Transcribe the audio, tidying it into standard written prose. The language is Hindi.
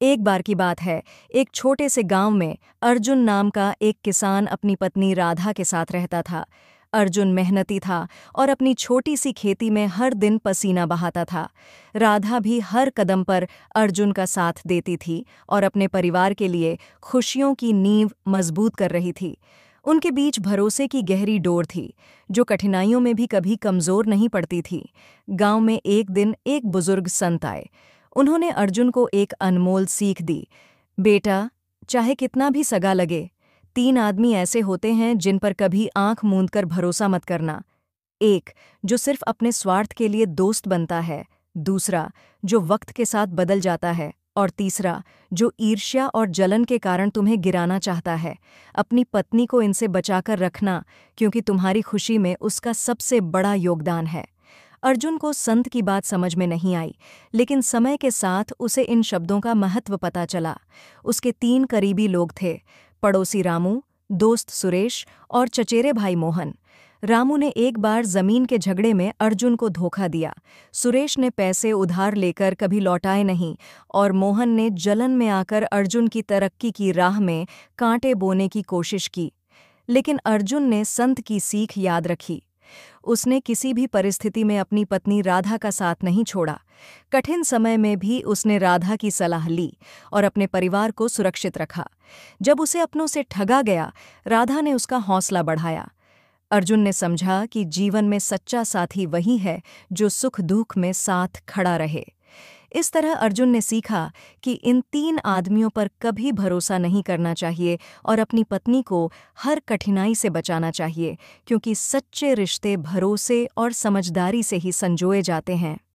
एक बार की बात है, एक छोटे से गांव में अर्जुन नाम का एक किसान अपनी पत्नी राधा के साथ रहता था। अर्जुन मेहनती था और अपनी छोटी सी खेती में हर दिन पसीना बहाता था। राधा भी हर कदम पर अर्जुन का साथ देती थी और अपने परिवार के लिए खुशियों की नींव मजबूत कर रही थी। उनके बीच भरोसे की गहरी डोर थी, जो कठिनाइयों में भी कभी कमजोर नहीं पड़ती थी। गांव में एक दिन एक बुजुर्ग संत आए। उन्होंने अर्जुन को एक अनमोल सीख दी। बेटा, चाहे कितना भी सगा लगे, 3 आदमी ऐसे होते हैं जिन पर कभी आंख मूंद कर भरोसा मत करना। एक, जो सिर्फ अपने स्वार्थ के लिए दोस्त बनता है। दूसरा, जो वक्त के साथ बदल जाता है। और तीसरा, जो ईर्ष्या और जलन के कारण तुम्हें गिराना चाहता है। अपनी पत्नी को इनसे बचाकर रखना, क्योंकि तुम्हारी खुशी में उसका सबसे बड़ा योगदान है। अर्जुन को संत की बात समझ में नहीं आई, लेकिन समय के साथ उसे इन शब्दों का महत्व पता चला। उसके 3 करीबी लोग थे, पड़ोसी रामू, दोस्त सुरेश और चचेरे भाई मोहन। रामू ने एक बार जमीन के झगड़े में अर्जुन को धोखा दिया। सुरेश ने पैसे उधार लेकर कभी लौटाए नहीं, और मोहन ने जलन में आकर अर्जुन की तरक्की की राह में कांटे बोने की कोशिश की। लेकिन अर्जुन ने संत की सीख याद रखी। उसने किसी भी परिस्थिति में अपनी पत्नी राधा का साथ नहीं छोड़ा। कठिन समय में भी उसने राधा की सलाह ली और अपने परिवार को सुरक्षित रखा। जब उसे अपनों से ठगा गया, राधा ने उसका हौसला बढ़ाया। अर्जुन ने समझा कि जीवन में सच्चा साथी वही है जो सुख दुख में साथ खड़ा रहे। इस तरह अर्जुन ने सीखा कि इन 3 आदमियों पर कभी भरोसा नहीं करना चाहिए और अपनी पत्नी को हर कठिनाई से बचाना चाहिए, क्योंकि सच्चे रिश्ते भरोसे और समझदारी से ही संजोए जाते हैं।